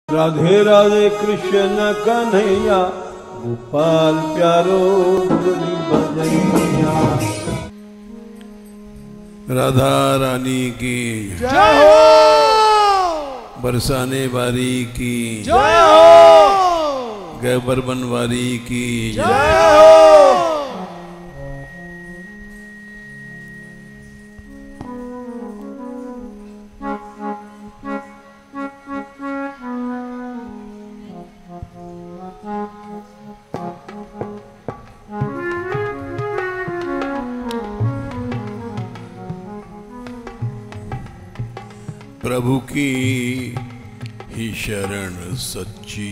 राधे राधे कृष्ण कन्हैया गोपाल प्यारो मुरली बजैया। राधा रानी की जय हो। बरसाने वाली की जय हो। गैबर बनवारी की जय हो। प्रभु की ही शरण सच्ची,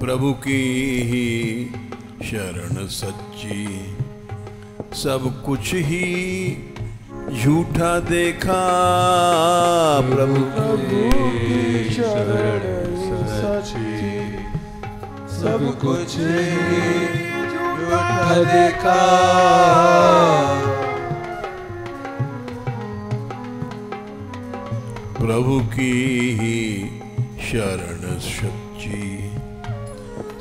प्रभु की ही शरण सच्ची, सब कुछ ही झूठा देखा। प्रभु की शरण सच्ची, सब कुछ ही झूठा देखा। प्रभु की ही शरण सच्ची,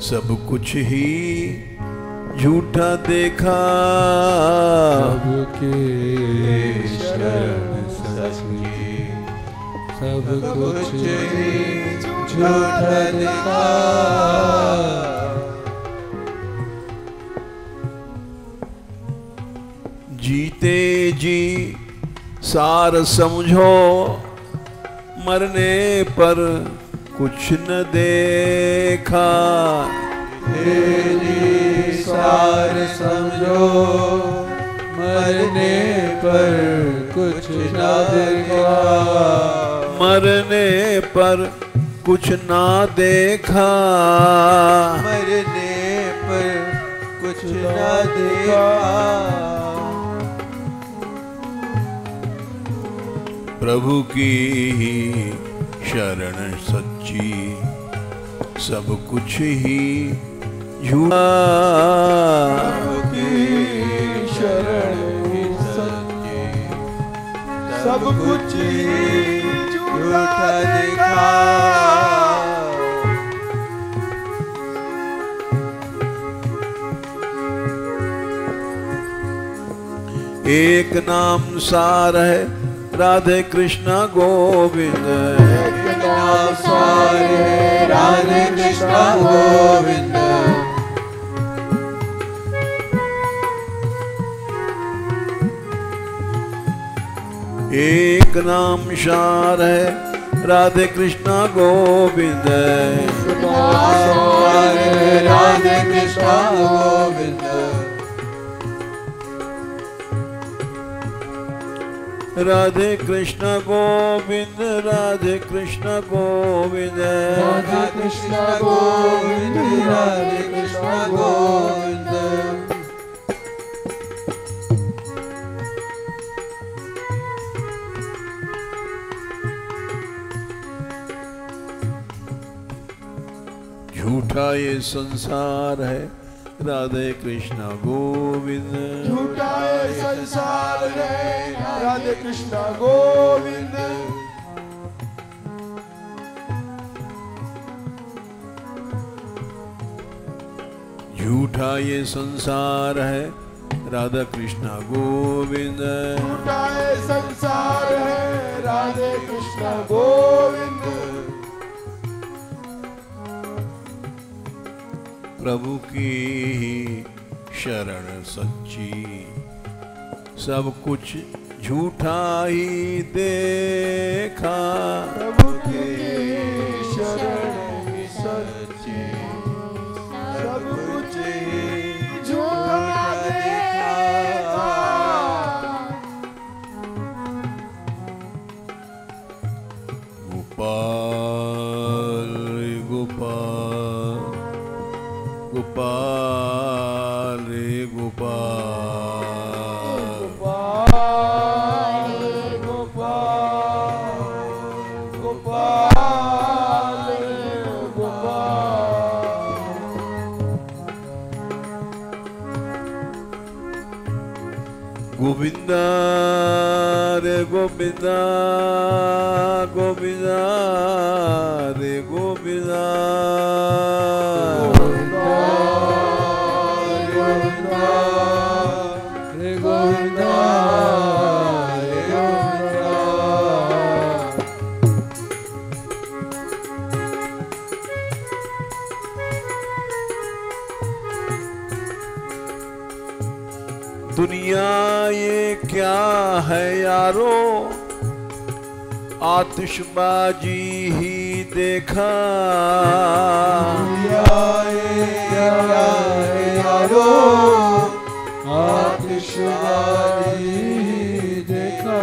सब कुछ ही झूठा देखा। प्रभु की शरण सच्ची, सब कुछ ही झूठा देखा। जीते जी सार समझो, मरने पर कुछ न देखा। तेरी सार समझो, मरने पर कुछ ना देखा। मरने पर कुछ ना देखा। मरने पर कुछ ना देखा। प्रभु की ही शरण सच्ची, सब कुछ ही झूठा। प्रभु की शरण सच्ची, सब कुछ ही झूठा देखा। एक नाम सार है राधे कृष्ण गोविंद। एक नाम सार है राधे कृष्ण गोविंद। एक नाम सार है राधे कृष्ण गोविंद। एक नाम सार है राधे कृष्ण गोविंद। राधे कृष्ण गोविंद, राधे कृष्ण गोविंद, राधे कृष्ण गोविंद, राधे कृष्ण गोविंद। झूठा ये संसार है राधे कृष्ण गोविंद। झूठा ये संसार है राधे कृष्ण गोविंद। झूठा ये संसार है राधा कृष्ण गोविंद। झूठा ये संसार है राधे कृष्ण गोविंद। प्रभु की ही शरण सच्ची, सब कुछ झूठा ही देखा। प्रभु की शरण सच्ची, सब कुछ ही झूठा देखा। गोपाल गोपाल गोपाल रे गोपाल, गोपाल गोपाल गोपाल गोपाल। गोविंदा रे गोविंदा गोविंदा रे गोविंदा रे गोविंदा रे गोविंदा। दुनिया ये क्या है यारो, आतिशबाजी ही देखा। दुनिया ये क्या है यारो, आतिशबाजी ही देखा।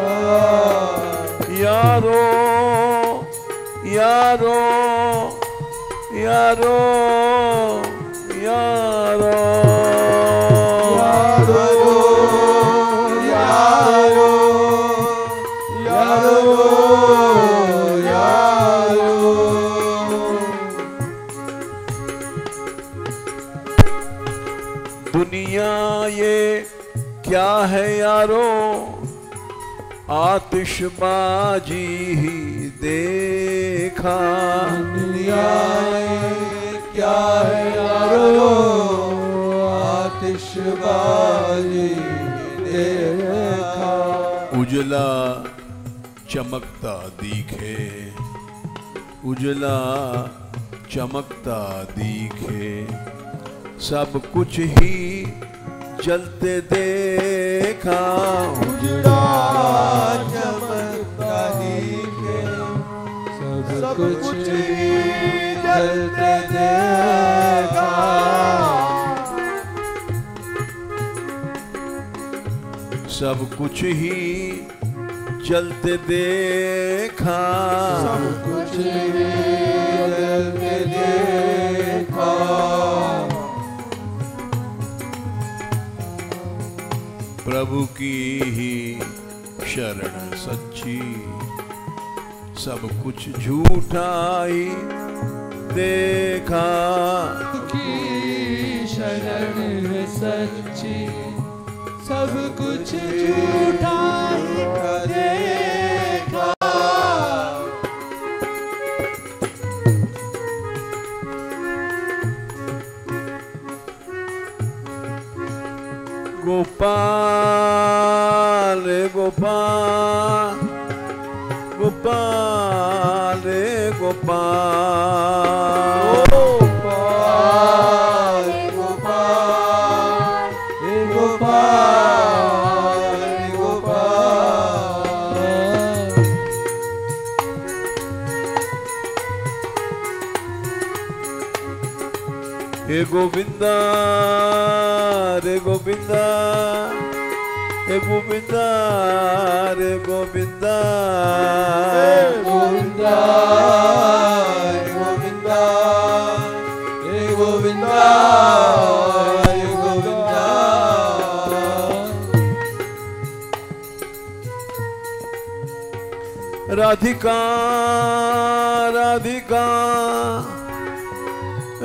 यारो यारो यारो यारो दुनिया ये क्या है यारो, आतिशबाजी ही देखा। दुनिया ये क्या है यारो, आतिशबाजी देखा। उजला चमकता दिखे, उजला चमकता दिखे, सब कुछ ही जलते देखा। उजड़ा चमकता दिखे, सब कुछ ही जलते देखा। सब कुछ ही जलते देखा। सब कुछ ही जलते देखा। प्रभु की ही शरण सच्ची, सब कुछ झूठा ही देखा। की शरण है सच्ची, सब कुछ झूठा ही देखा। गोपाल गोपाल गोपाल गोपाल गोपाल गोपाल गोपाल गोपाल। हे गोविंदा रे गोविंदा, हे गोविंदा रे गोविंदा, गोविंदा गोविंदा हे गोविंदा हे गोविंदा। राधिका राधिका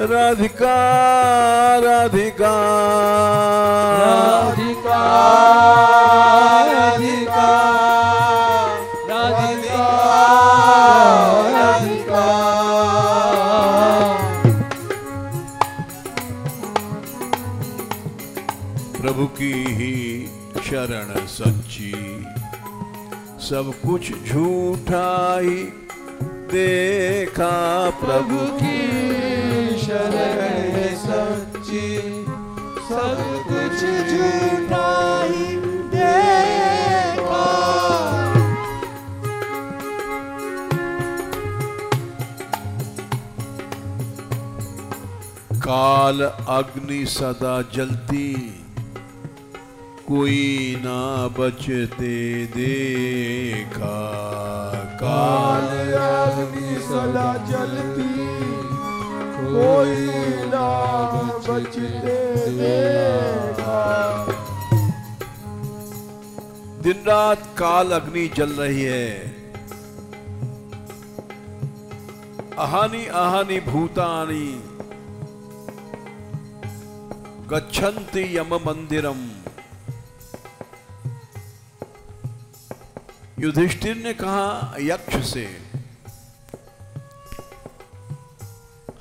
राधिका राधिका राधिका राधिका राधिका राधिका। प्रभु की ही शरण सच्ची, सब कुछ झूठा ही देखा। प्रभु की शरण है सच्ची, सब कुछ झूठा ही देखा। काल अग्नि सदा जलती, कोई ना बचते देखा। काल अग्नि सदा जलती, कोई ना बचते देखा। दिन रात काल अग्नि जल रही है। अहानि अहानि भूतानि गच्छन्ति यम मंदिरम। युधिष्ठिर ने कहा यक्ष से,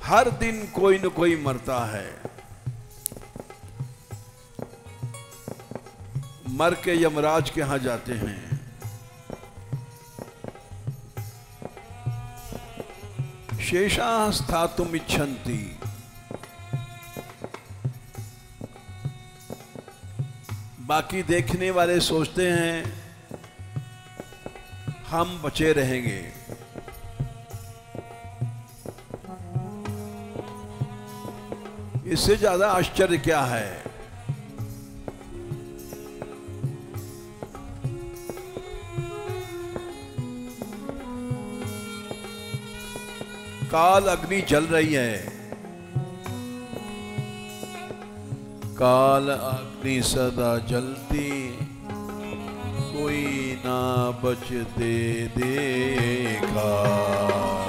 हर दिन कोई न कोई मरता है, मर के यमराज के यहां जाते हैं। शेषाः स्थातुम् इच्छन्ति, बाकी देखने वाले सोचते हैं हम बचे रहेंगे। इससे ज्यादा आश्चर्य क्या है? काल अग्नि जल रही है, काल अग्नि सदा जलती, कोई ना बचते देखा।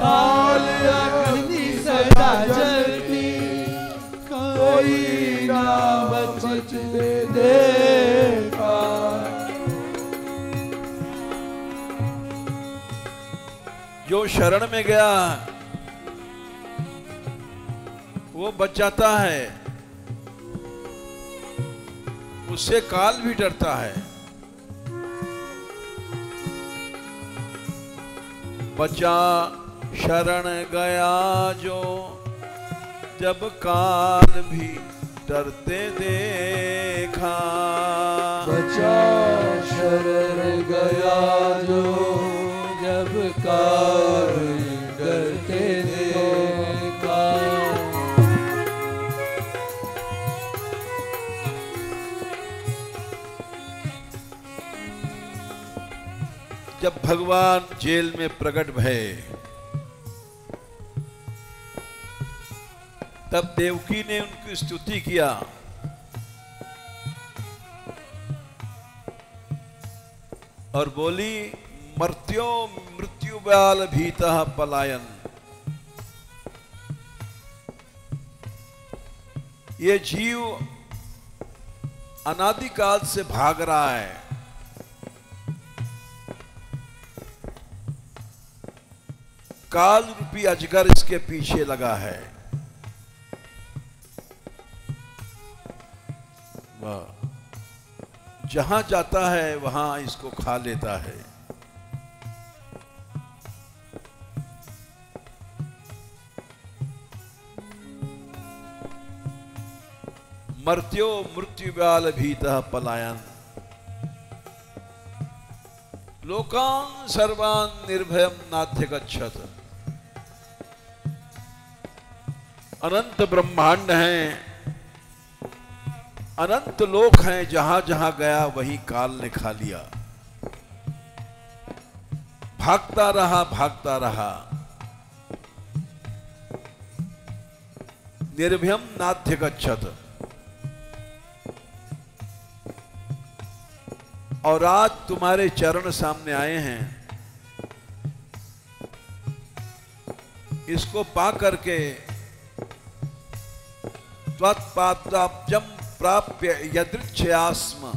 काल अग्नि सदा जलती, कोई ना बचते देखा। जो शरण में गया वो बच जाता है, उससे काल भी डरता है। बचा शरण गया जो, जब काल भी डरते देखा। बचा शरण गया जो, जब काल डरते देखा। जब भगवान जेल में प्रकट भये, तब देवकी ने उनकी स्तुति किया। और बोली, मर्त्यो मृत्युबाल भीतः पलायन। ये जीव अनादिकाल से भाग रहा है, काल रूपी अजगर इसके पीछे लगा है। जहां जाता है वहां इसको खा लेता है। मर्त्यो मृत्युबाल भीतः पलायन। लोकान् सर्वान् निर्भयं नाध्यगच्छत्। अनंत ब्रह्मांड हैं, अनंत लोक हैं, जहां जहां गया वहीं काल ने खा लिया। भागता रहा भागता रहा, निर्भयं नाध्यगच्छत्। और आज तुम्हारे चरण सामने आए हैं, इसको पा करके त्वत्पादाब्जं प्राप्य यदृच्छयास्म,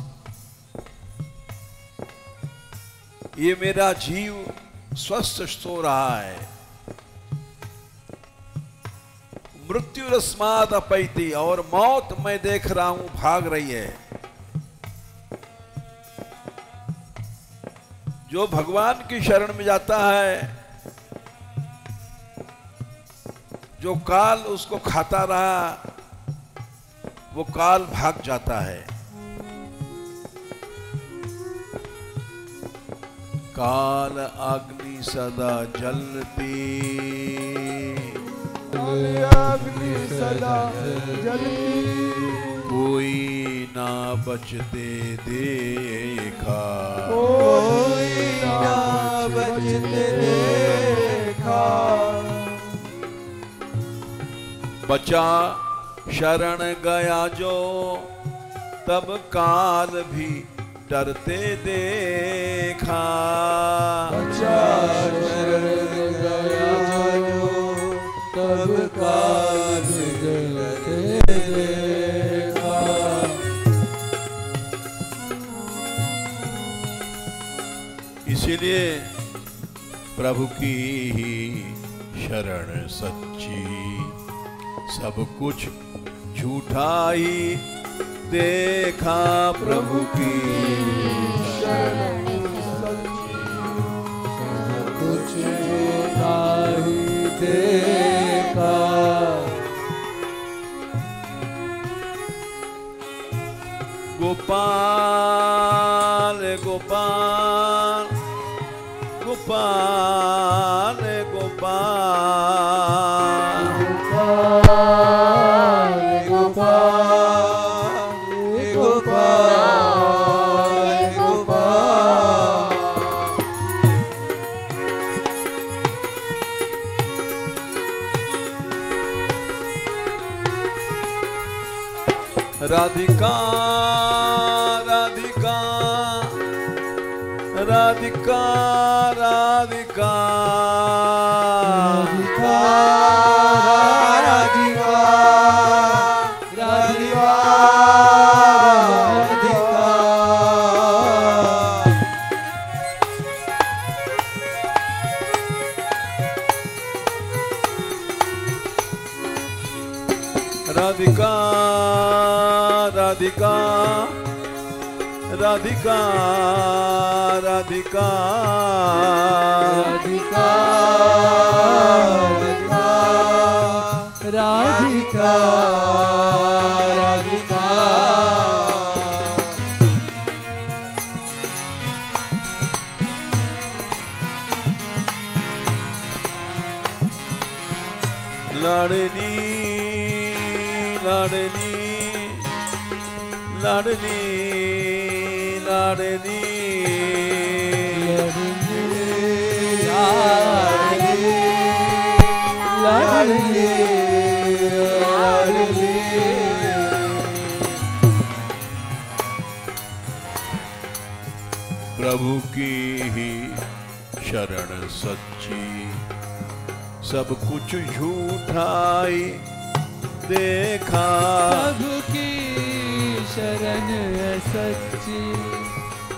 ये मेरा जीव स्वस्थ सो रहा है। मृत्युरस्मात् अपैति, और मौत मैं देख रहा हूं भाग रही है। जो भगवान की शरण में जाता है, जो काल उसको खाता रहा, वो काल भाग जाता है। काल अग्नि सदा जलती, अग्नि सदा जलती, कोई ना बचते देखा। कोई ना बचते देखा। बचा शरण गया जो, तब काल भी डरते देखा। बचा शरण गया जो, तब काल डरते देखा। इसीलिए इसलिए प्रभु की ही शरण सच्ची, सब कुछ झूठा ही देखा प्रभु की शरण सच्ची, सब कुछ झूठा ही देखा। गोपाल गोपाल गोपाल गोपाल गोपाल गोपाल गोपाल गोपाल। राधिका राधिका राधिका राधिका राधिका राधिका राधिका। राधिका राधिका राधिका राधिका राधिका राधिका राधिका। लाडली लाडली लाडली लाडली लाडली लाडली। प्रभु की ही शरण सच्ची, सब कुछ झूठा ही देखा प्रभु की शरण है सच्ची,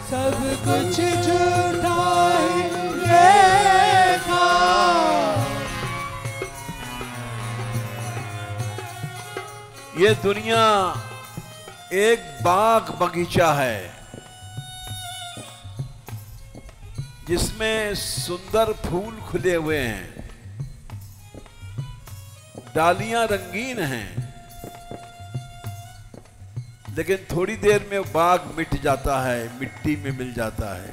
सब कुछ झूठा ही देखा। ये दुनिया एक बाग बगीचा है जिसमें सुंदर फूल खुले हुए हैं, डालियां रंगीन हैं, लेकिन थोड़ी देर में बाग मिट जाता है, मिट्टी में मिल जाता है,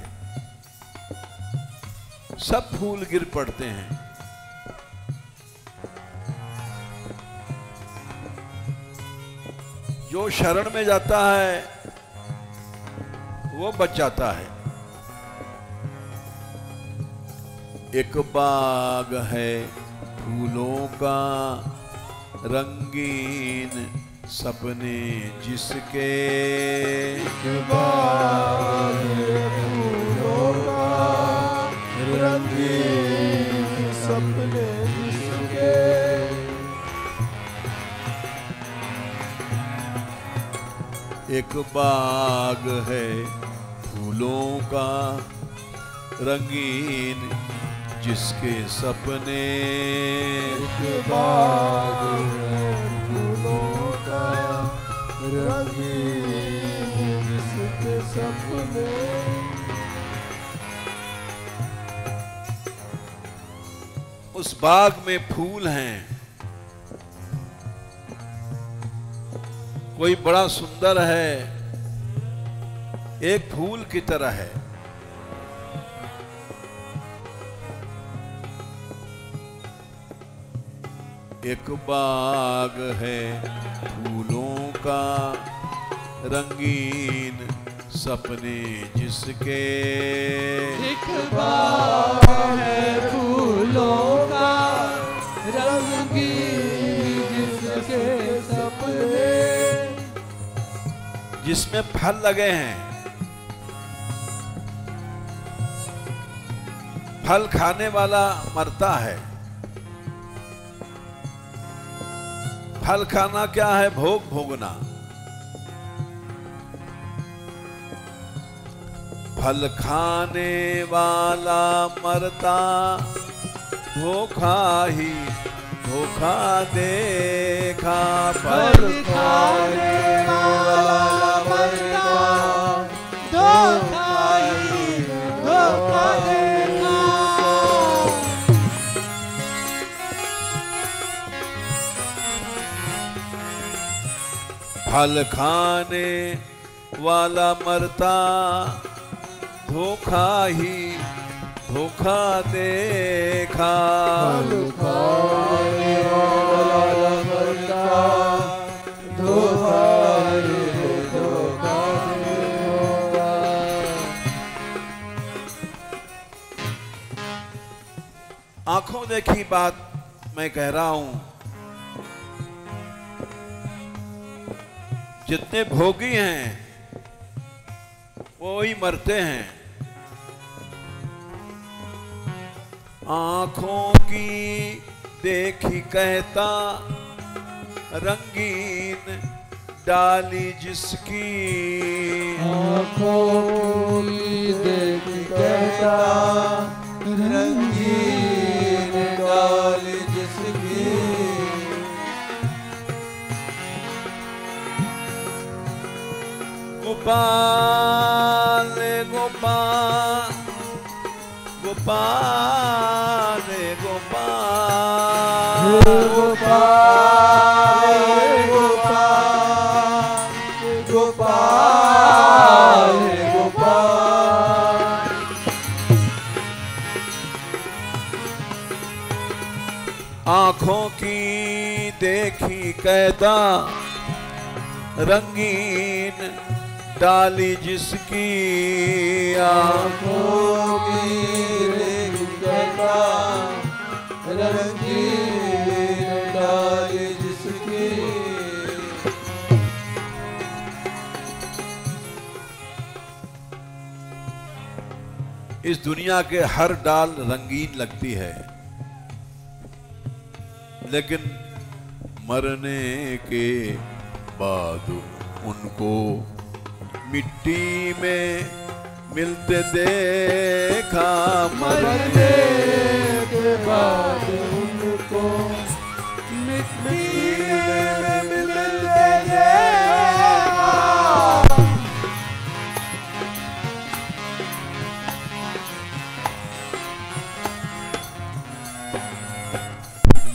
सब फूल गिर पड़ते हैं। जो शरण में जाता है वो बच जाता है। एक बाग है फूलों का रंगीन, सपने जिसके बाग फूलों का रंगीन, सपने जिसके। एक बाग है फूलों का रंगीन, जिसके सपने एक बाग है फूलों का रंगीन, जिसके सपने। उस बाग में फूल हैं, कोई बड़ा सुंदर है, एक फूल की तरह है। एक बाग है फूलों का रंगीन, सपने जिसके। एक बाग है फूलों का रंगीन, जिसके सपने। जिसमें फल लगे हैं, फल खाने वाला मरता है। फल खाना क्या है? भोग भोगना। फल खाने वाला मरता, धोखा ही धोखा देखा। फल खाने वाला मरता, धोखा ही धोखा देखा। फल खाने वाला मरता, धोखा ही धोखा देखा। फल खाने वाला मरता, धोखा ही धोखा देखा। आंखों देखी बात मैं कह रहा हूं। जितने भोगी हैं वो ही मरते हैं। आंखों की देखी कहता, रंगीन डाली जिसकी। आँखों की देखी कहता, रंगीन डाली जिसकी। गोपाल गोपाल गोपाल गोपाल गोपाल गोपाल गोपाल गोपाल। आँखों की देखी कहता, रंगीन डाली जिसकी। आँखों की देखी कहता, रंगीन डाली जिसकी। इस दुनिया के हर डाल रंगीन लगती है, लेकिन मरने के बाद उनको मिट्टी में मिलते देखा। मरने के बाद उनको मिट्टी में मिलते देखा।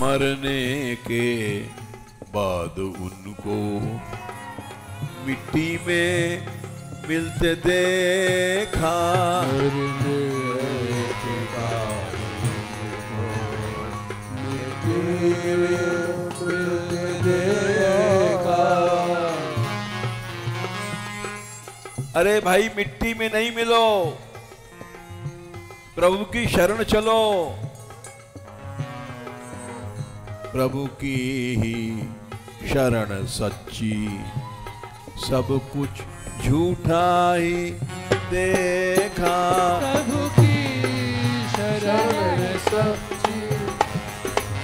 मरने के बाद उनको मिट्टी में मिलते देखा। मरने के बाद उनको मिट्टी में मिलते देखा। अरे भाई, मिट्टी में नहीं मिलो, प्रभु की शरण चलो। प्रभु की ही शरण सच्ची, सब कुछ झूठा ही देखा। प्रभु की शरण सच्ची,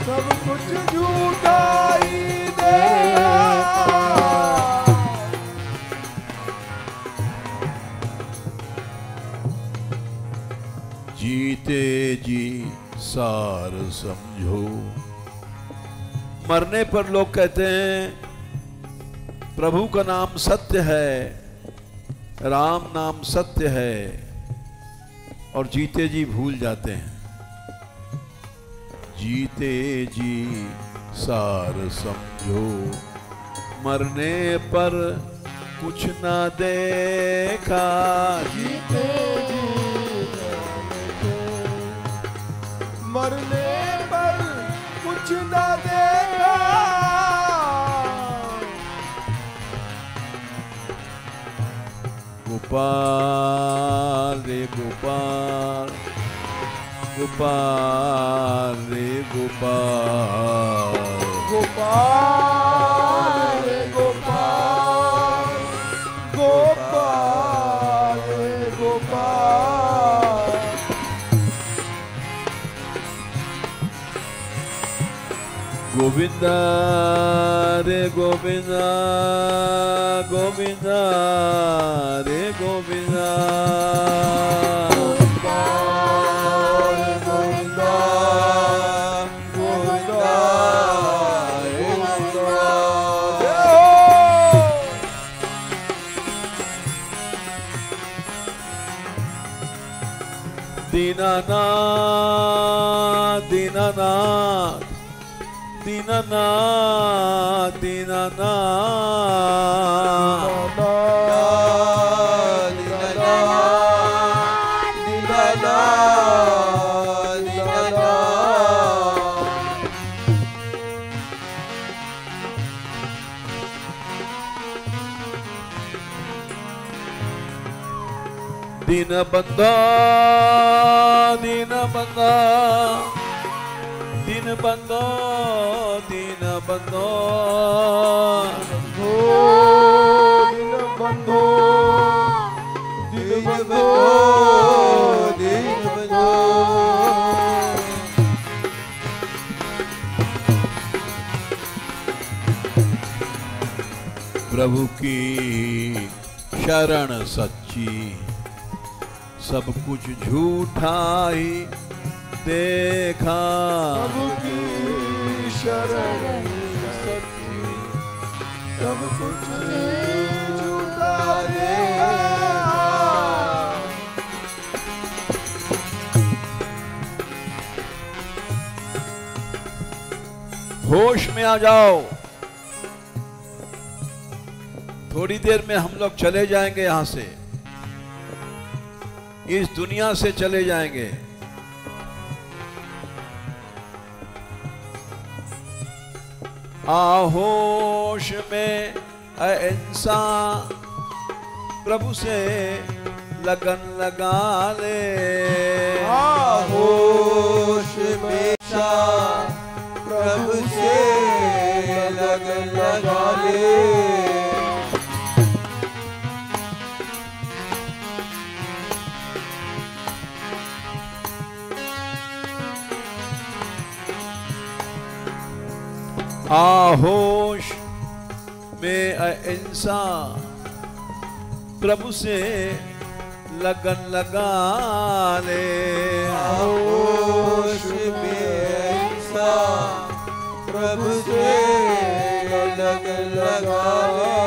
सब कुछ झूठा ही देखा। जीते जी सार समझो। मरने पर लोग कहते हैं प्रभु का नाम सत्य है, राम नाम सत्य है, और जीते जी भूल जाते हैं। जीते जी सार समझो, मरने पर कुछ ना देखा। जीते जी मरने पर कुछ ना देखा। गोपाल रे गोपाल, गोपाल रे गोपाल, गोपाल रे गोपाल, गोपाल रे गोपाल। गोविंदा रे गोविंदा गोविंदा रे गोविंदा दीनानाथ दीनानाथ दीनानाथ दीनानाथ दीनबंधो दीनबंधो दीनबंधो दीनबंधो दीनबंधो दीनबंधो दीनबंधो प्रभु की शरण सच्ची सब कुछ झूठा ही देखा। प्रभु की शरण सच्ची सब कुछ झूठा देखा। होश में आ जाओ, थोड़ी देर में हम लोग चले जाएंगे यहां से, इस दुनिया से चले जाएंगे। आहोश में इंसान प्रभु से लगन लगा ले। आहोश में प्रभु से लगन लगा ले। आहोश में इंसान प्रभु से लगन लगा ले। आहोश में इंसान प्रभु से लगन लगा ले।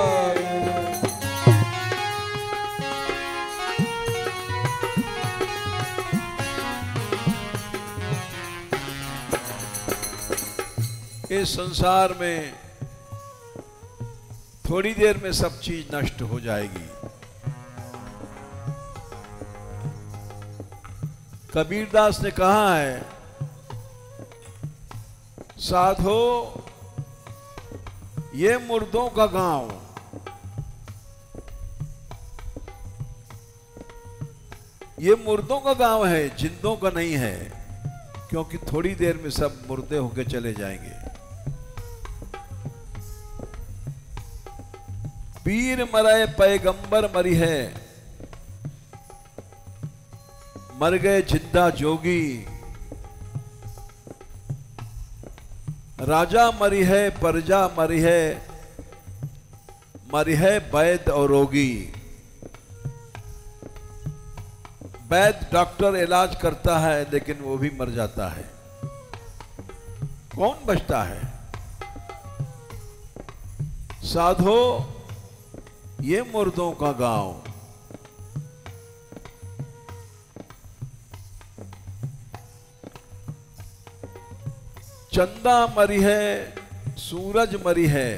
इस संसार में थोड़ी देर में सब चीज नष्ट हो जाएगी। कबीरदास ने कहा है, साधो ये मुर्दों का गांव, ये मुर्दों का गांव है, जिंदों का नहीं है, क्योंकि थोड़ी देर में सब मुर्दे होके चले जाएंगे। पीर मरे पैगंबर मरी है, मर गए जिंदा जोगी। राजा मरी है, प्रजा मरी है, मरी है वैद्य और रोगी। वैद्य डॉक्टर इलाज करता है, लेकिन वो भी मर जाता है। कौन बचता है? साधो ये मुर्दों का गांव। चंदा मरी है, सूरज मरी है।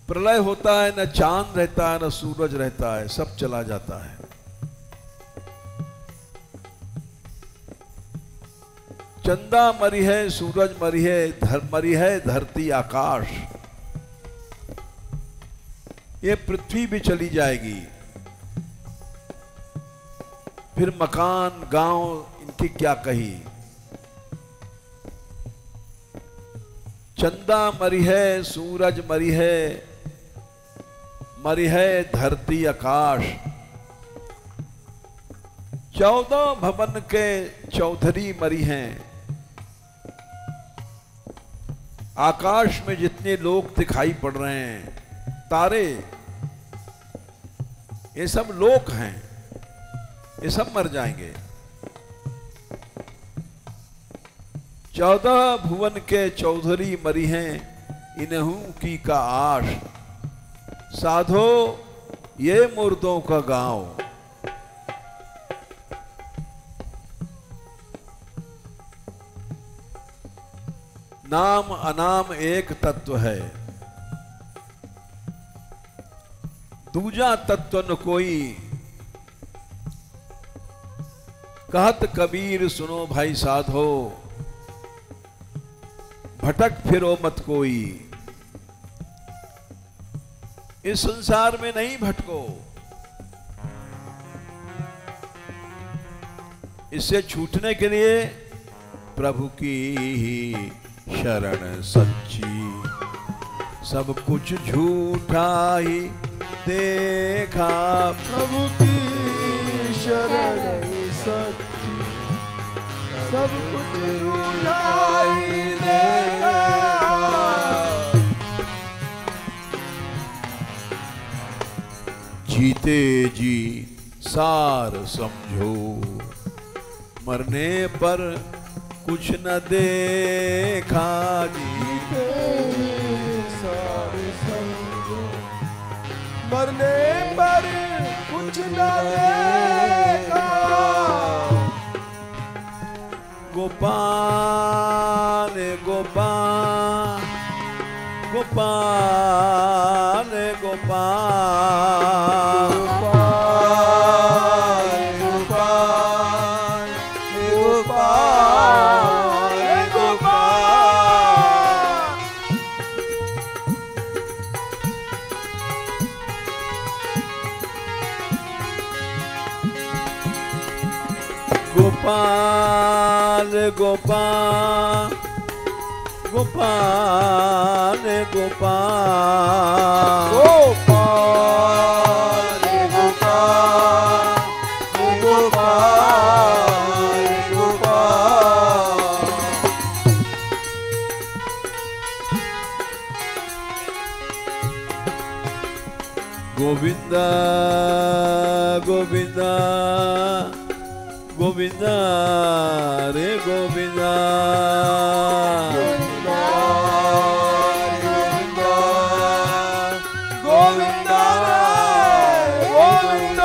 प्रलय होता है, न चांद रहता है, न सूरज रहता है, सब चला जाता है। चंदा मरी है, सूरज मरी है, मरी है धरती आकाश। ये पृथ्वी भी चली जाएगी। फिर मकान, गांव, इनकी क्या कही। चंदा मरी है, सूरज मरी है, मरी है धरती आकाश। 14 भवन के चौधरी मरी हैं, आकाश में जितने लोग दिखाई पड़ रहे हैं, तारे, ये सब लोक हैं, ये सब मर जाएंगे। 14 भुवन के चौधरी मरी हैं, इन्हू की का आश, साधो ये मुर्दों का गांव। नाम अनाम एक तत्व है, दूजा तत्व न कोई। कहत कबीर सुनो भाई साधो, भटक फिरो मत कोई। इस संसार में नहीं भटको, इससे छूटने के लिए प्रभु की ही शरण सच्ची। सब कुछ झूठा ही देखा, प्रभु की शरण सच्ची, सब कुछ झूठा ही देखा। जीते जी सार समझो, मरने पर कुछ न देखा। जीते सार समझो, मरने पर कुछ न देखा। गोपाल गोपाल गोपाल गोपाल गोपाल गोपाल गोपाल गोपाल गोपाल गोपाल गोपाल गोपाल। गोविंद गोविंद गोविंद रे गोविंद गोविंद गोविंद।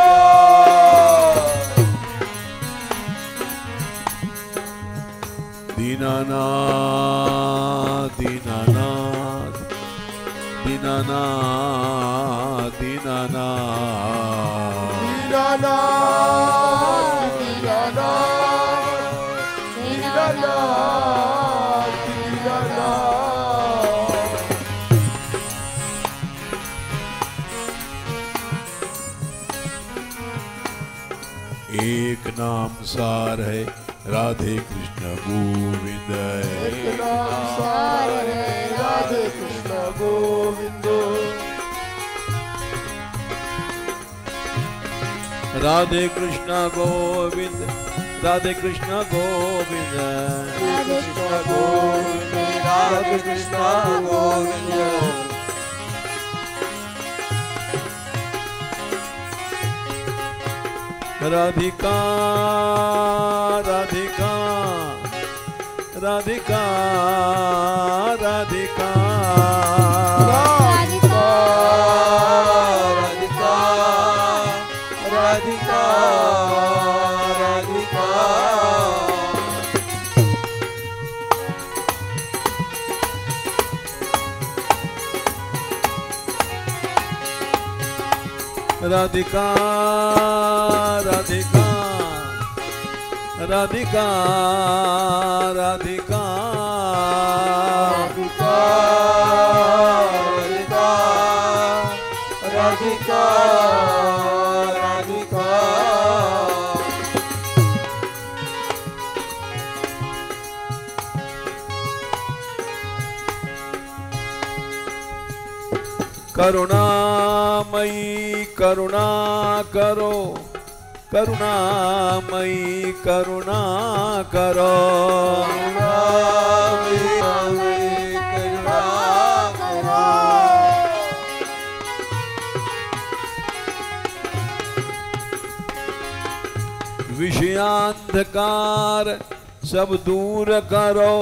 दीनानाथ दीनानाथ दीनानाथ दीनानाथ एक नाम सार है राधे कृष्ण गोविंद। एक नाम सार है राधे कृष्ण गोविंद। राधे कृष्ण गोविंद राधे कृष्ण गोविंद राधे कृष्ण गोविंद राधे कृष्ण गोविंद। राधिका राधिका राधिका राधिका राधिका राधिका राधिका राधिका। राधिका राधिका राधिका राधिका राधिका राधिका राधिका। करुणामयी करुणा करो करुणामयी करुणा करो करुणामयी अंधकार सब दूर करो,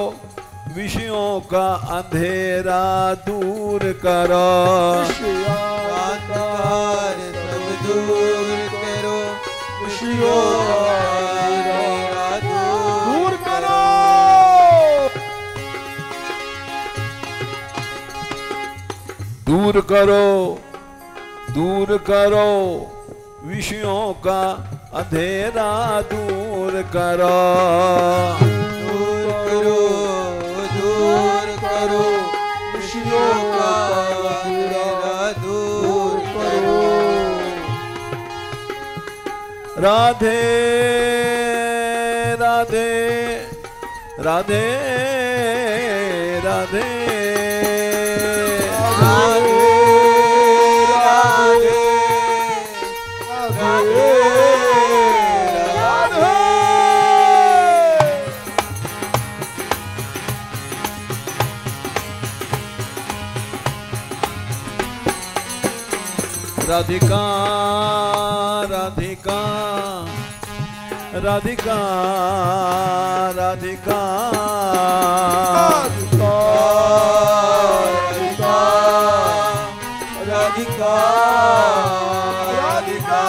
विषयों का अंधेरा दूर करो। अंधकार सब दूर करो, विषयों का अंधेरा दूर करो। दूर करो, दूर करो, विषयों का अंधेरा दूर करो। दूर करो, दूर करो, विषयों का अंधेरा दूर करो। राधे राधे राधे राधे राधिका राधिका राधिका राधिका राधिका राधिका राधिका।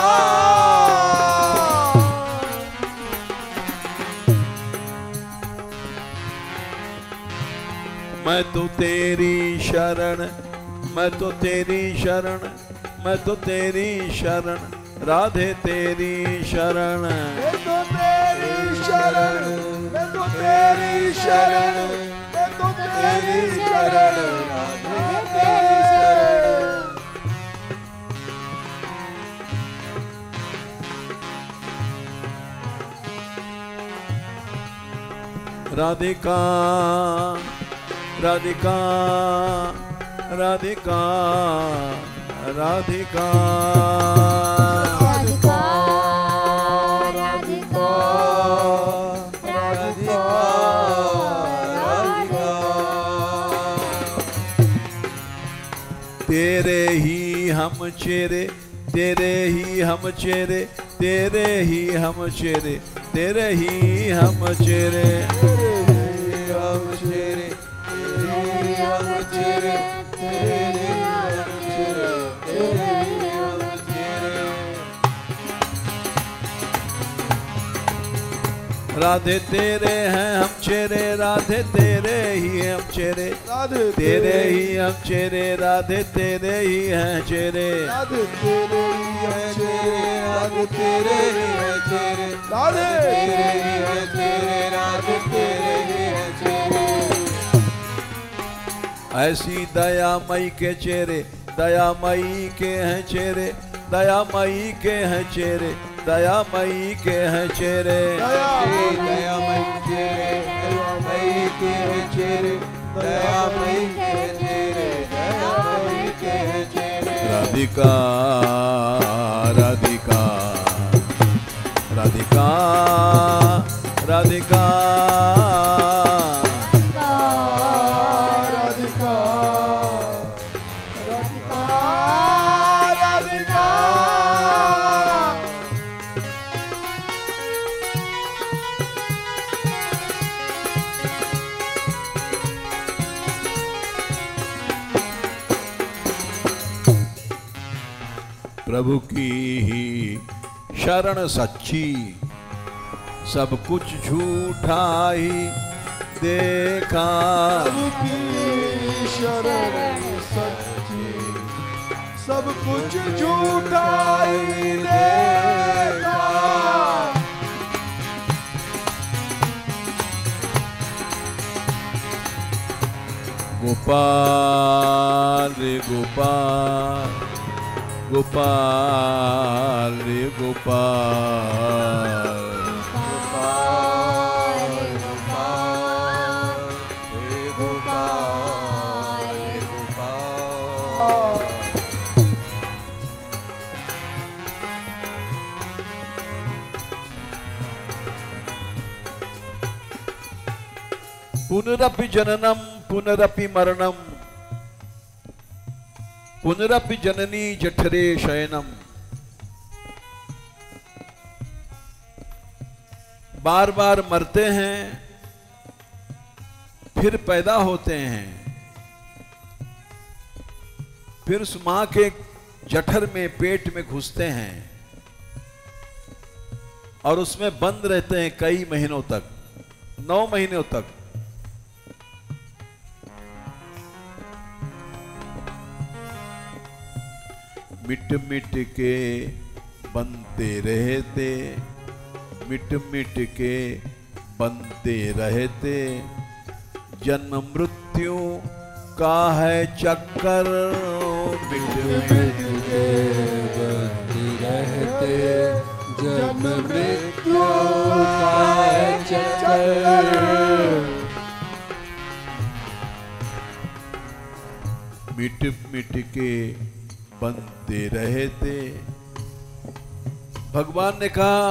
मैं तो तेरी शरण, मैं तो तेरी शरण, मैं तो तेरी शरण, राधे तेरी शरण। मैं तो तेरी शरण, मैं तो तेरी शरण, मैं तो तेरी शरण, राधे तेरी शरण। राधिका राधिका राधिका राधिका राधिका राधिका राधिका राधिका। तेरे ही हम चेहरे, तेरे ही हम चेहरे, तेरे ही हम चेहरे, तेरे ही हम चेहरे। हम चेहरे, तेरे हम चेहरे, तेरे हम चेहरे, तेरे हम चेहरे। राधे तेरे हैं हम चेहरे, राधे तेरे ही हम चेहरे, राधे तेरे ही हम चेहरे, राधे तेरे ही हैं चेहरे। राधे तेरे ही है चेहरे, राधे तेरे ही है चेहरे, राधे तेरे ही है चेहरे, राधे तेरे ही है चेहरे। ऐसी दयामयी के चेहरे, दयामयी के हैं चेहरे, दयामयी के हैं चेहरे, दयामयी के हैं चेहरे। दयामयी चेहरे, दयामयी के हैं चेहरे, दयामयी के हैं चेहरे, दयामयी के हैं चेहरे। राधिका राधिका राधिका राधिका राधिका राधिका राधिका। प्रभु की ही शरण सच्ची, सब कुछ झूठा ही देखा। प्रभु की शरण सच्ची, सब कुछ झूठा ही देखा। गोपाल रे गोपाल, गोपाल रे गोपाल। गोपाल गोपाल हे गोपाल हे गोपाल। पुनरपि जननम पुनरपि मरणम, पुनरपि जननी जठरे शयनम। बार बार मरते हैं, फिर पैदा होते हैं, फिर उस मां के जठर में, पेट में घुसते हैं और उसमें बंद रहते हैं कई महीनों तक, 9 महीनों तक। मिट मिट के बनते रहते, मिट मिट के बनते रहते, जन्म मृत्यु का है चक्कर। मिट मिट के बनते रहते, जन्म मृत्यु का है चक्कर। मिट मिट के बनते रहते। भगवान ने कहा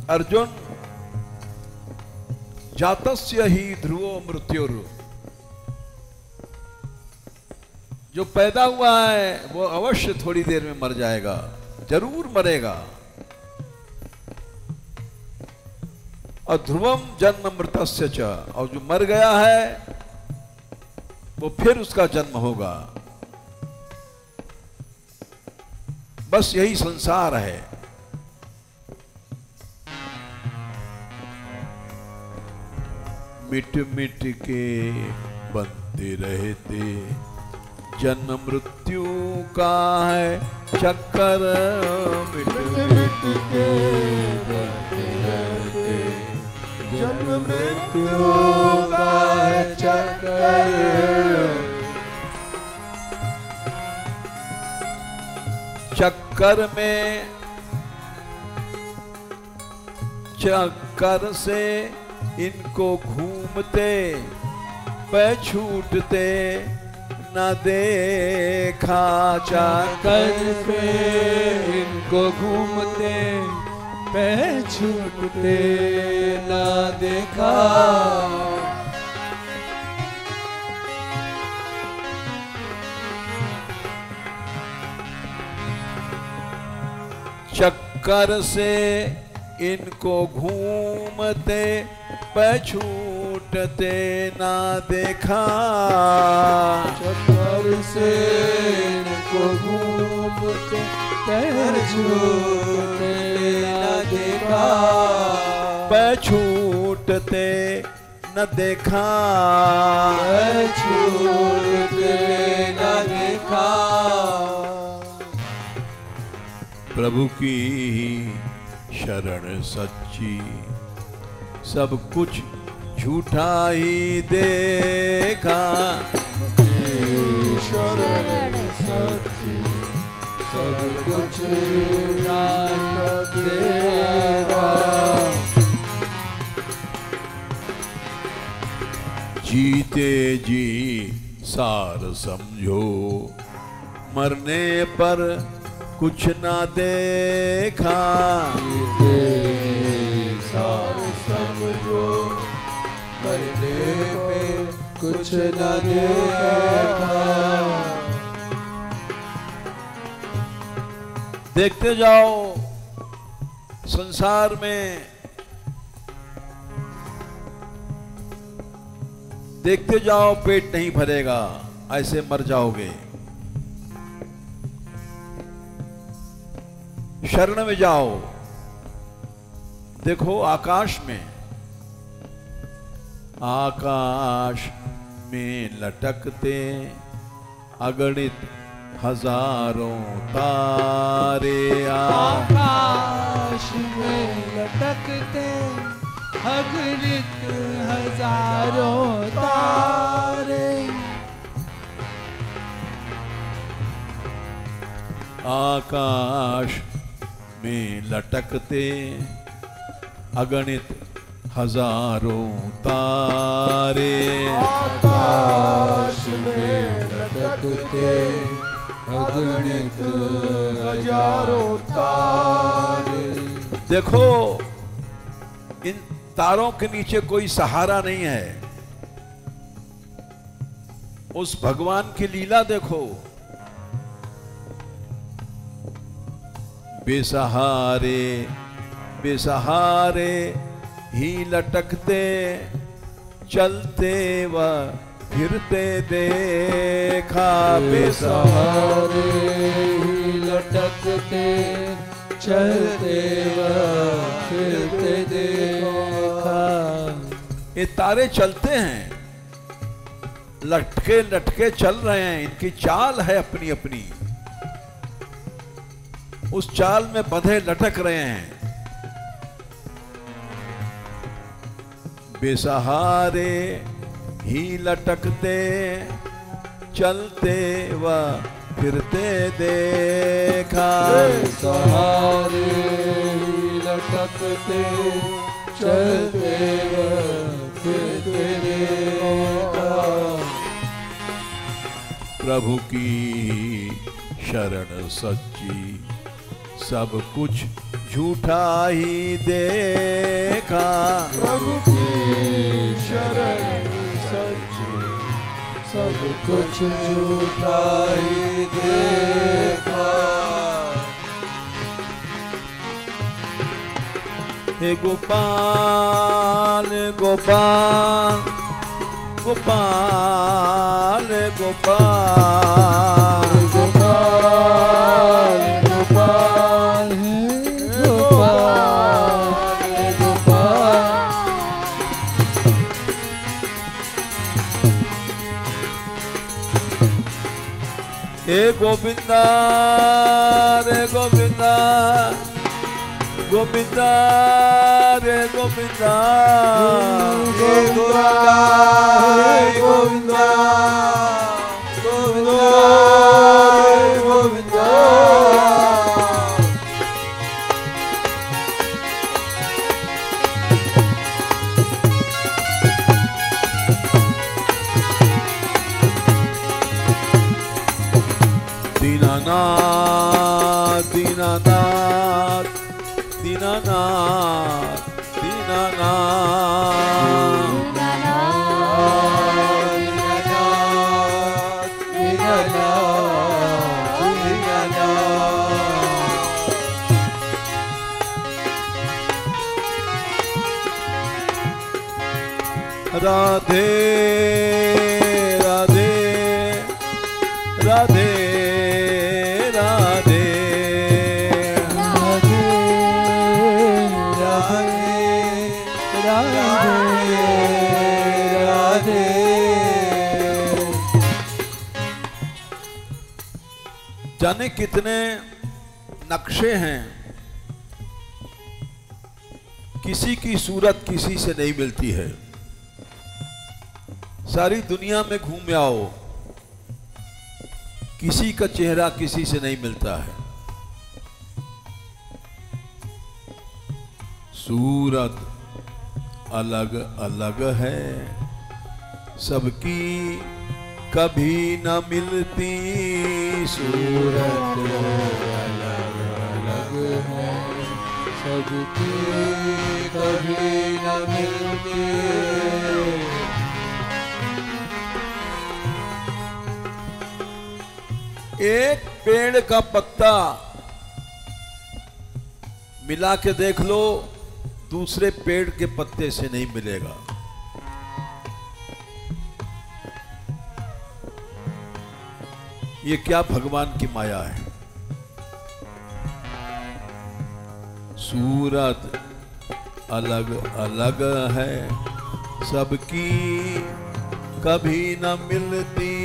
अर्जुन, जातस्य ही ध्रुवो मृत्युर, जो पैदा हुआ है वो अवश्य थोड़ी देर में मर जाएगा, जरूर मरेगा। और ध्रुवम जन्म मृतस्य च, और जो मर गया है वो फिर उसका जन्म होगा। बस यही संसार है। मिट मिट के बनते रहते, जन्म मृत्यु का है चक्कर। मिट मिट के बनते रहते, जन्म मृत्यु का है चक्कर। चक्कर में, चक्कर से इनको घूमते पे छूटते न देखा। चक्कर पे इनको घूमते पे छूटते न देखा। चक्कर से इनको घूमते पे छूटते ना देखा। चक्कर से इनको घूमते पे छूटते न देखा। पे छूटते न देखा। पे छूटते न देखा। प्रभु की शरण सच्ची, सब कुछ झूठा ही देखा। शरण सच्ची, सब कुछ झूठा देखा। जीते जी सार समझो, मरने पर कुछ ना देखा। सार समझो, मरने पे कुछ ना देखा। देखते जाओ संसार में, देखते जाओ, पेट नहीं भरेगा, ऐसे मर जाओगे। शरण में जाओ, देखो आकाश में, आकाश में लटकते अगणित हजारों तारे। आकाश में लटकते अगणित हजारों तारे। आकाश में लटकते अगणित हजारों तारे। आकाश में लटकते अगणित हजारों तारे। देखो इन तारों के नीचे कोई सहारा नहीं है। उस भगवान की लीला देखो। बेसहारे बेसहारे ही लटकते चलते व फिरते देखा बेसहारे ही लटकते चलते व फिरते देखा। ये तारे चलते हैं, लटके लटके चल रहे हैं, इनकी चाल है अपनी अपनी, उस चाल में बंधे लटक रहे हैं। बेसहारे ही लटकते चलते व फिरते देखा। बेसहारे ही लटकते चलते व फिरते देखा। प्रभु की शरण सच्ची सब कुछ झूठा ही देखा। प्रभु की शरण सच्ची सब कुछ झूठा ही देखा। हे गोपाल गोपाल गोपाल गोपाल गोपाल गोपाल गोपाल गोपाल। हे गोविंदा रे गोविंदा गोविंदा रे गोविंदा गोविंदा गोविंदा गोविंदा गोविंदा। दीनानाथ दीनानाथ दीनानाथ राधे राधे राधे राधे जाने कितने नक्शे हैं, किसी की सूरत किसी से नहीं मिलती है। सारी दुनिया में घूम आओ, किसी का चेहरा किसी से नहीं मिलता है। सूरत अलग अलग है सबकी कभी न मिलती। सूरत अलग अलग है सबकी कभी न मिलती। एक पेड़ का पत्ता मिला के देख लो, दूसरे पेड़ के पत्ते से नहीं मिलेगा। ये क्या भगवान की माया है। सूरत अलग अलग है सबकी कभी न मिलती।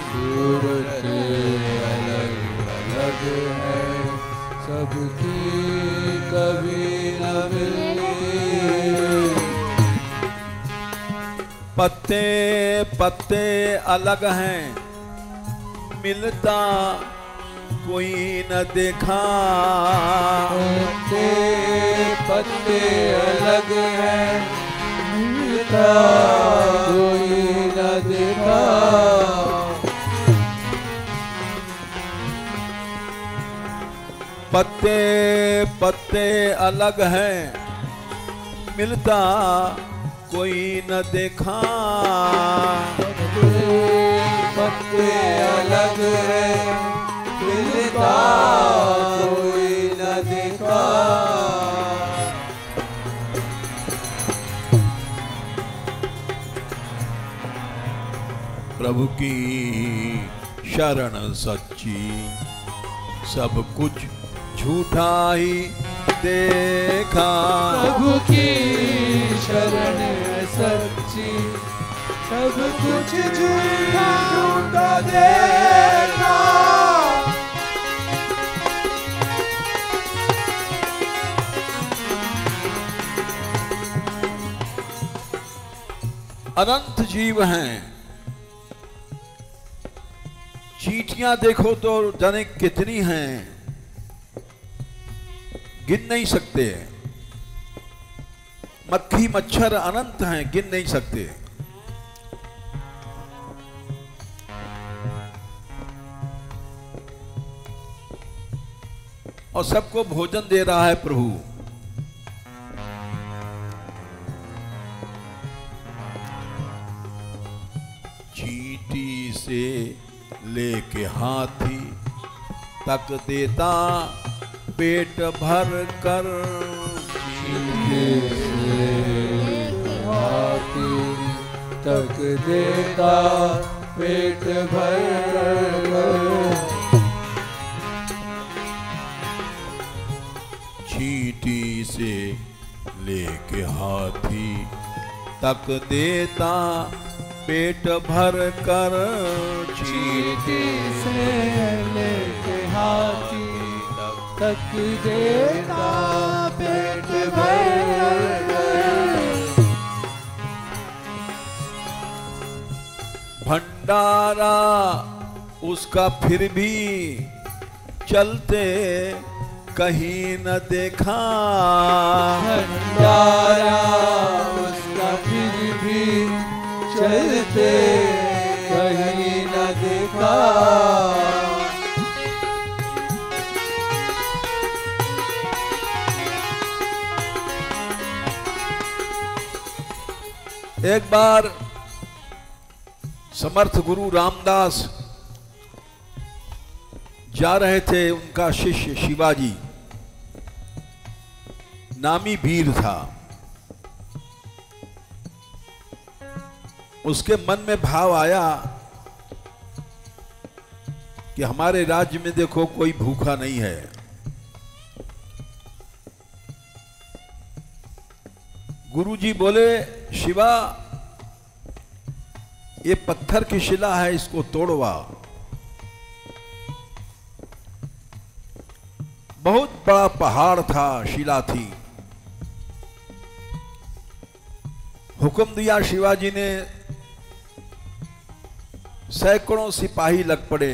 सूरत अलग अलग है सबकी कभी न मिलती। पत्ते पत्ते अलग हैं मिलता कोई न देखा। पत्ते पत्ते अलग हैं मिलता कोई न देखा। पत्ते पत्ते अलग हैं मिलता कोई न देखा। पत्ते अलग है मिलता कोई न देखा। प्रभु की शरण सच्ची, सब कुछ झूठा ही देखा। प्रभु की शरण सच्ची, सब कुछ झूठा देखा। अनंत जीव हैं, चींटियां देखो तो जाने कितनी हैं, गिन नहीं सकते। मक्खी मच्छर अनंत हैं, गिन नहीं सकते। और सबको भोजन दे रहा है प्रभु। चींटी से लेके हाथी तक देता पेट भर कर। चींटी से हाथी तक देता पेट भर कर। चींटी से लेके हाथी तक देता पेट भर कर। चींटी से लेके हाथी तक देता पेट भर कर। भंडारा उसका फिर भी चलते कहीं न देखा। भंडारा उसका फिर भी चलते कहीं न देखा। एक बार समर्थ गुरु रामदास जा रहे थे, उनका शिष्य शिवाजी नामी वीर था। उसके मन में भाव आया कि हमारे राज्य में देखो कोई भूखा नहीं है। गुरुजी बोले, शिवा ये पत्थर की शिला है, इसको तोड़वा। बहुत बड़ा पहाड़ था, शिला थी। हुक्म दिया, शिवाजी ने सैकड़ों सिपाही लग पड़े।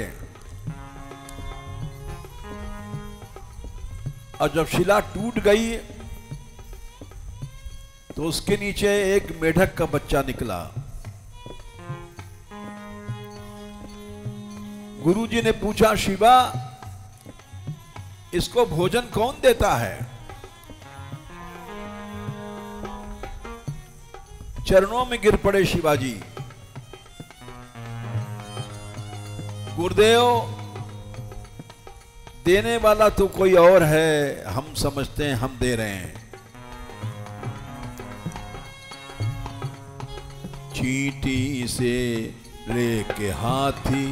और जब शिला टूट गई तो उसके नीचे एक मेढक का बच्चा निकला। गुरुजी ने पूछा, शिवा इसको भोजन कौन देता है? चरणों में गिर पड़े शिवाजी। गुरुदेव, देने वाला तो कोई और है, हम समझते हैं हम दे रहे हैं। चींटी से लेके हाथी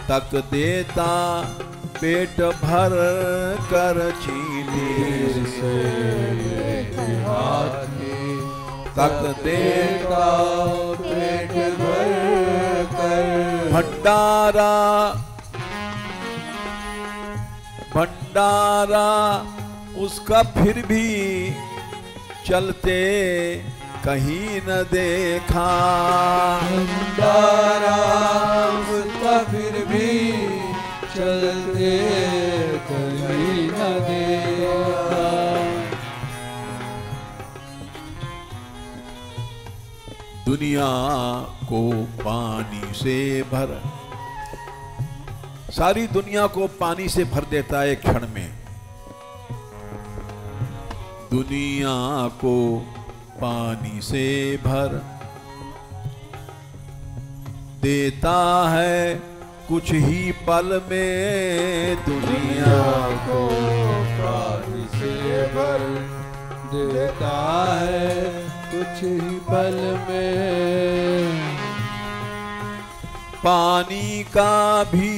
तक देता पेट भर कर। चींटी से हाथी तक देता पेट भर कर। भंडारा भंडारा उसका फिर भी चलते कहीं न देखा। भंडारा उसका फिर भी चलते कहीं न देखा। दुनिया को पानी से भर, सारी दुनिया को पानी से भर देता है एक क्षण में। दुनिया को पानी से भर देता है कुछ ही पल में। दुनिया को पानी से भर देता है कुछ ही पल में। पानी का भी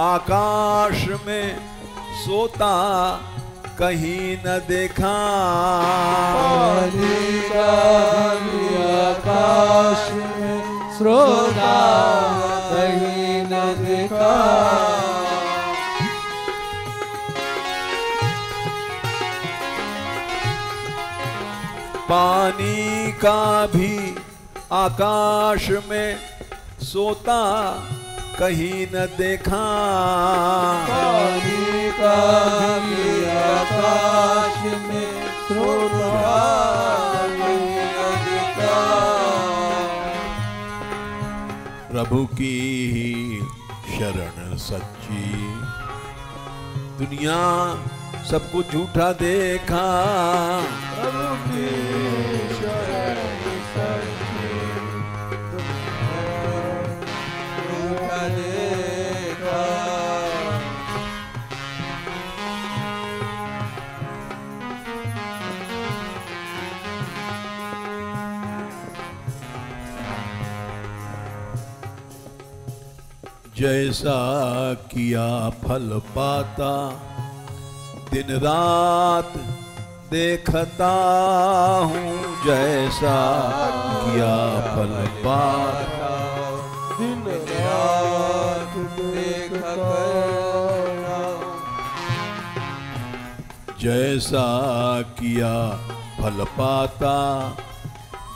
आकाश में सोता कहीं न देखा, पानी का भी आकाश में सोता कहीं न देखा। पानी का भी आकाश में सोता कहीं न देखा, पानी का भी आकाश में सोता कहीं न देखा। प्रभु की ही शरण सच्ची, दुनिया सब कुछ झूठा देखा, प्रभु की शरण सच्ची, दुनिया देखा। जैसा किया फल पाता, दिन रात देखता हूँ, जैसा किया फल पाता, दिन रात देखता हूँ। जैसा किया फल पाता,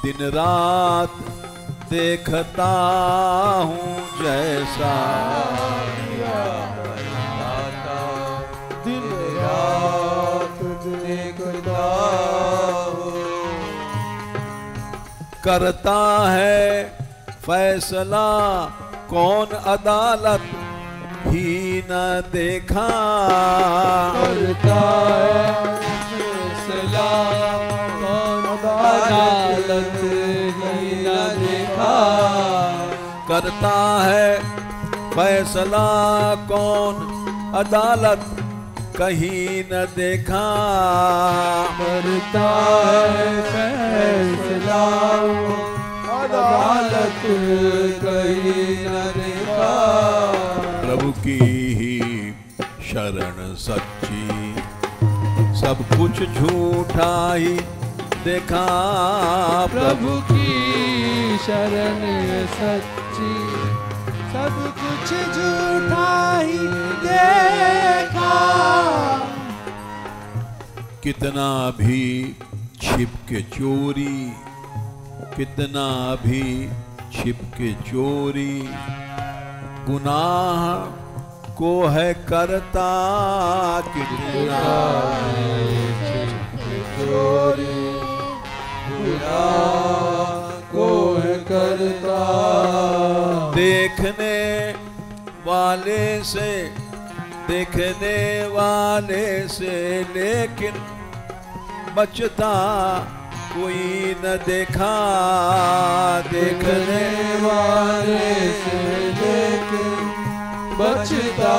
दिन रात देखता हूँ, जैसा किया फल पाता, दिन रात देखता हूँ। करता है फैसला कौन अदालत ही न देखा, करता है फैसला कौन अदालत ही न देखा। करता है फैसला कौन अदालत कहीं न देखा, करता है फैसला अदालत कहीं न देखा। प्रभु की ही शरण सच्ची, सब कुछ झूठा ही देखा, प्रभु की शरण सच्ची, सब कुछ झूठा ही देखा। कितना भी छिप के चोरी, कितना भी छिप के चोरी, गुनाह को है करता, कितना चोरी गुनाह को है करता। देखने वाले से, देखने वाले से लेकिन बचता कोई न देखा, देखने वाले से लेकिन बचता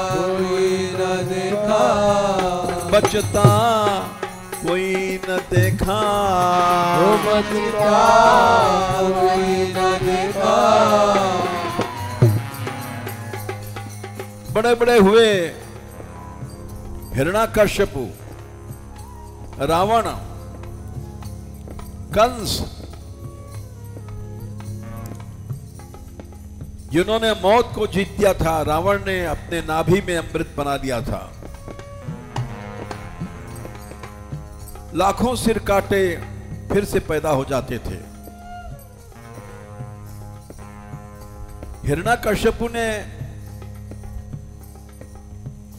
कोई न देखा। बचता कोई न देखा, वो बचता कोई न देखा। बड़े बड़े हुए हिरण्याकश्यपु, रावण, कंस, जिन्होंने मौत को जीत दिया था। रावण ने अपने नाभि में अमृत बना दिया था। लाखों सिर काटे फिर से पैदा हो जाते थे। हिरण्याकश्यपु ने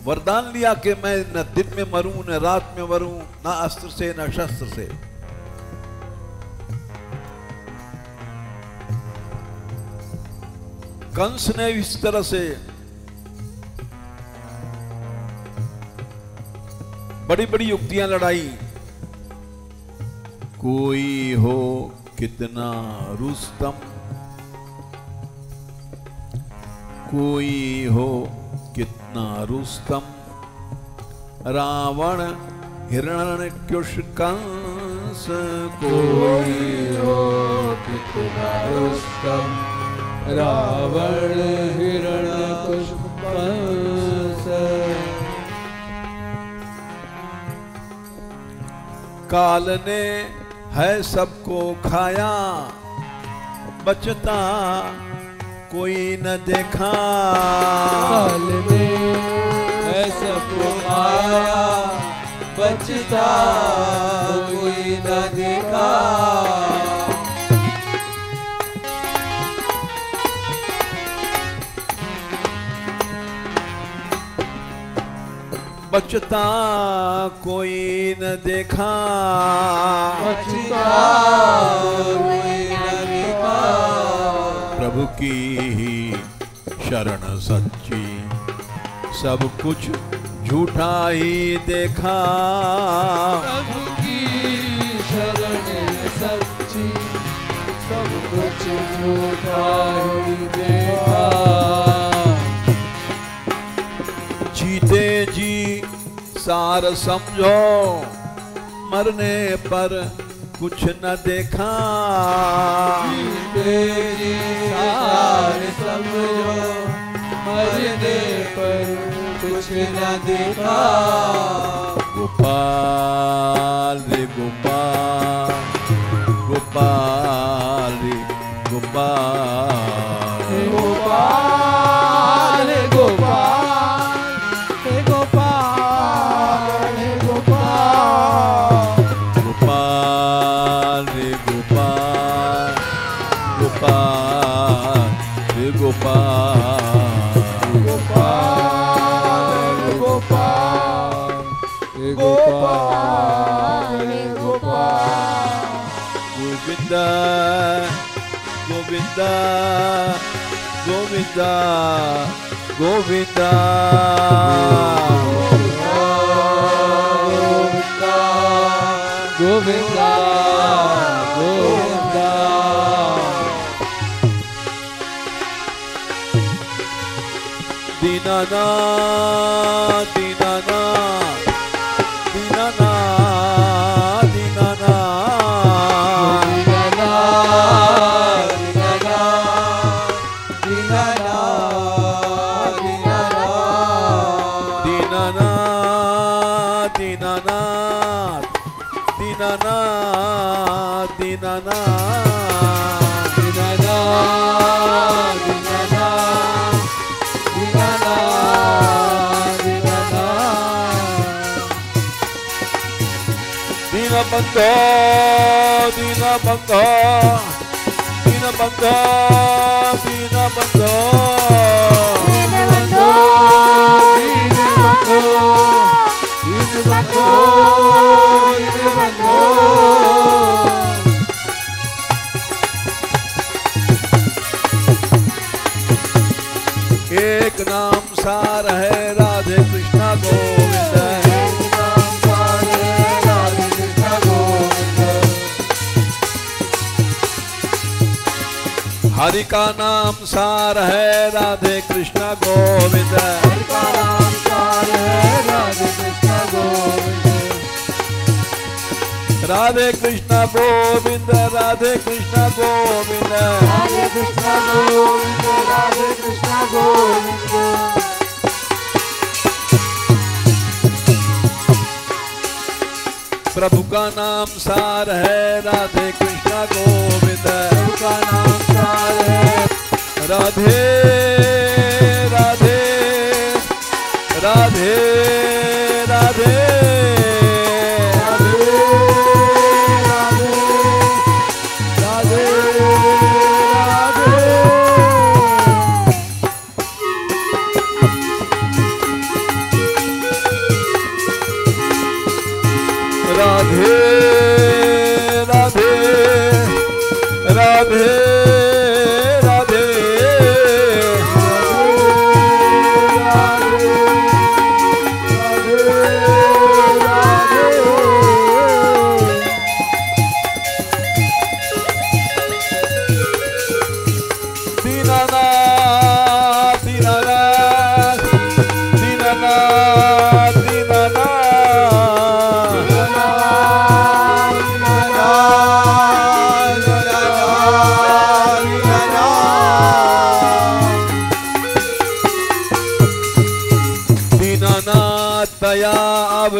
वरदान लिया कि मैं न दिन में मरूं न रात में मरूं, न अस्त्र से न शस्त्र से। कंस ने इस तरह से बड़ी बड़ी युक्तियां लड़ाई। कोई हो कितना रुस्तम, कोई हो कितना रुस्तम, रावण हिरण्यकुश कंस। कोई हो कितना रुस्तम, रावण हिरण्यकश्यप कंस। काल ने है सबको खाया, बचता कोई न देखा। काल ने है सबको खाया, बचता कोई न देखा। बचता कोई न देखा, बचता कोई न देखा। प्रभु की ही शरण सच्ची, सब कुछ झूठा ही देखा। प्रभु की शरण सच्ची, सब कुछ झूठा ही देखा। जीते जी सार समझो, मरने पर कुछ न देखा। जीते जी सार समझो, मरने पर कुछ न देखा। गोपाल रे गोपाल, गोपाल रे गोपाल, हे गोपाल हे गोपाल, हे गोपाल हे गोपाल। गोपाल रे गोपाल, गोपाल रे गोपाल, गोपाल हे गोपाल हे गोपाल। गोविंदा गोविंदा गोविंदा गोविंदा गोविंदा गोविंदा। दीनानाथ दीनानाथ दीनानाथ दीनानाथ दीनानाथ दीनानाथ दीनानाथ दीनानाथ दीनबंधो दीनबंधो दीनबंधो दीनबंधो एक नाम सार है राधे कृष्णा गोविंद। हरि का नाम सार है राधे कृष्णा गोविंद। हरि का नाम सार है राधे कृष्णा गोविंद। राधे कृष्णा गोविंद राधे कृष्णा गोविंद राधे कृष्णा गोविंद राधे कृष्णा गोविंद। प्रभु का नाम सार है राधे कृष्णा गोविंद। प्रभु का नाम सार है राधे राधे राधे राधे राधे राधे राधे राधे दीनानाथ दीनानाथ दीनानाथ दीनानाथ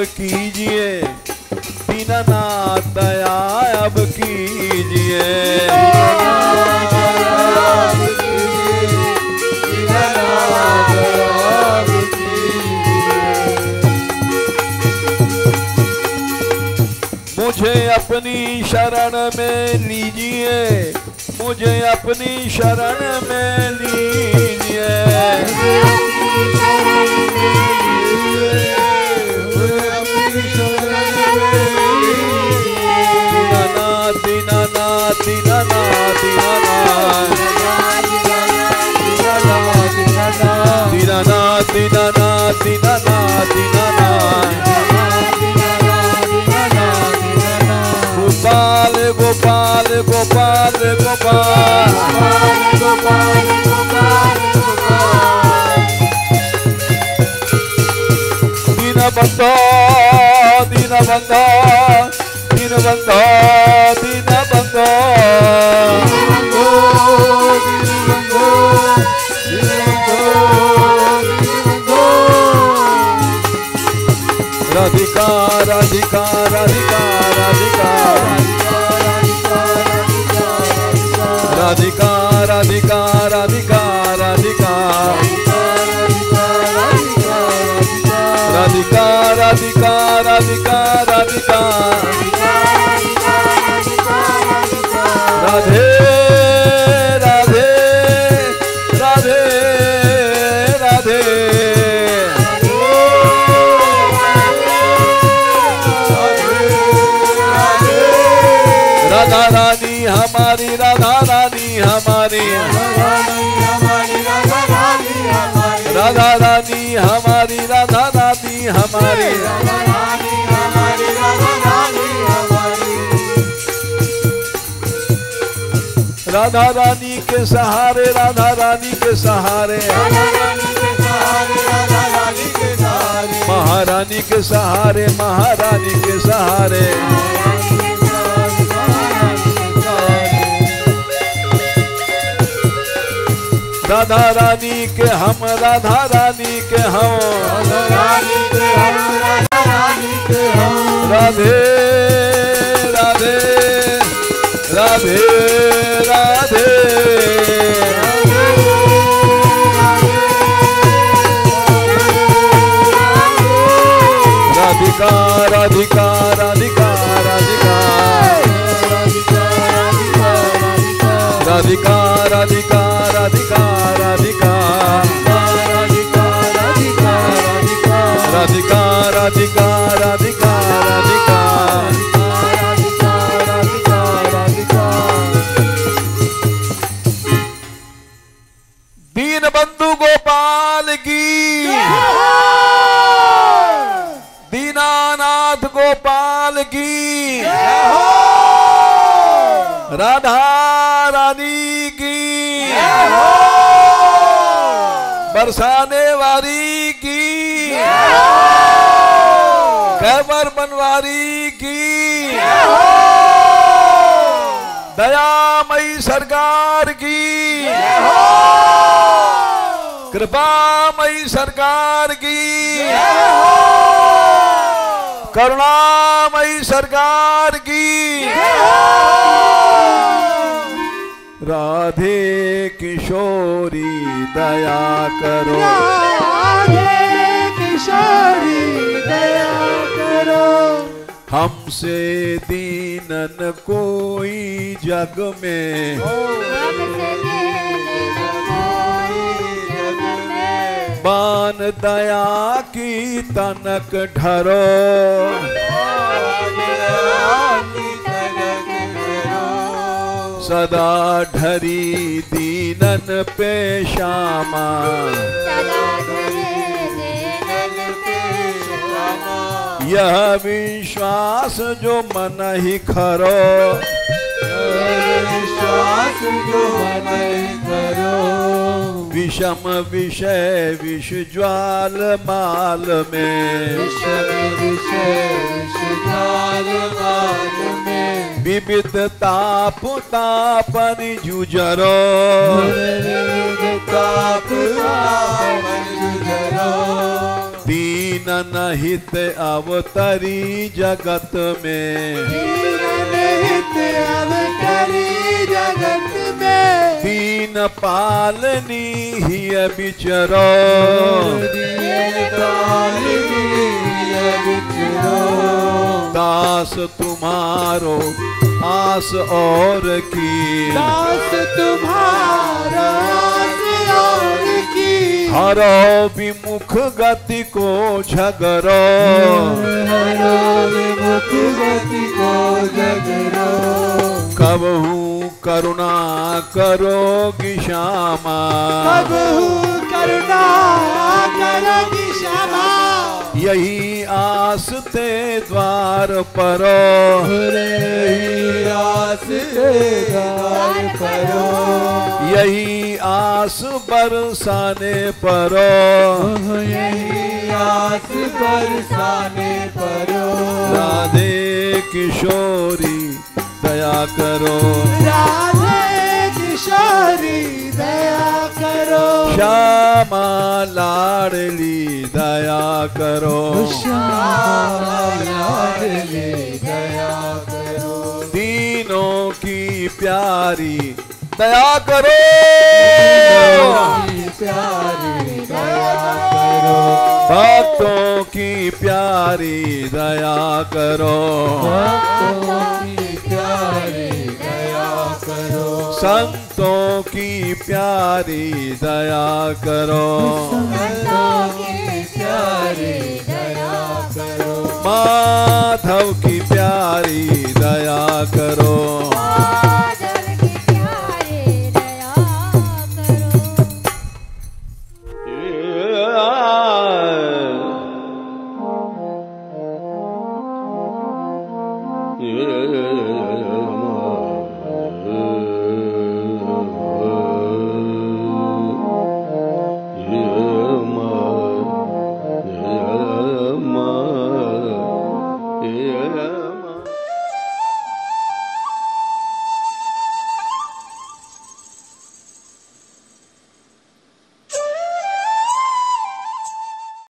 कीजिए, दीनानाथ दया अब कीजिए। मुझे अपनी शरण में लीजिए, मुझे अपनी शरण में लीजिए। दीनानाथ दीनानाथ दीनानाथ दीनानाथ दीनानाथ दीनानाथ दीनानाथ दीनानाथ गोपाल गोपाल गोपाल गोपाल दीनबंधो दीनबंधो दीनबंधो दीनबंधो राधिका राधिका राधिका राधिका राधिका राधिका राधिका राधिका राधिका राधिका राधिका राधिका राधे राधे राधे राधे राधा रानी हमारी, राधा रानी हमारी, राधा रानी हमारी, राधा रानी हमारी, राधा रानी के सहारे, राधा रानी के सहारे, महारानी के सहारे, महारानी के सहारे, राधा रानी के हम, राधा रानी के हम, राधे राधे राधे राधे राधिका राधिका राधिका राधिका राधिका राधिका राधिका राधिका राधिका राधिका राधिका राधिका दीन बंधु गोपाल की, दीनानाथ गोपाल की, राधा रानी की, बरसाने वाली की, कैबर बनवारी की, दयामयी सरकार की, कृपामयी सरकार की, करुणामयी सरकार की, राधे किशोरी दया करो, राधे किशोरी दया करो, हमसे दीनन कोई जग में, बान दया की तनक ढरो, सदा ढरी दीनन पे श्यामा, यह विश्वास जो मन ही खरो, विश्वास जो मन करो, विषम विषय विष ज्वाल माल में, विषम विषय विष ज्वाल माल में, विविध ताप तापन जुझरो, विविध ताप तापन जुझरो, दीन दीन नहित अवतरी जगत में, नित्य अवतरी जगत में, दीन पालनी ही बिचरो, दीन पालनी हिय बिचरो, दास तुम्हारो आस और की, दास तुम्हारा आस और की, हरो विमुख गति को झगरो, हरो विमुख गति को झगरो, कबहू करुणा करोगी श्यामा, कबहू करुणा करोगी श्यामा, यही आस ते द्वार परो, यही आस द्वार परो, यही आस बरसाने परो, यही आस बरसाने परो, राधे किशोरी दया करो, राधे किशोरी दया करो, श्यामा लाडली दया करो, श्यामा लाडली दया करो, दीनों की प्यारी दया करो, प्यारी दया करो, भक्तों की प्यारी दया करो, भक्तों की प्यारी दया करो, संतों की प्यारी दया करो, संतों की प्यारी दया करो, माधव की प्यारी दया करो, Yeah.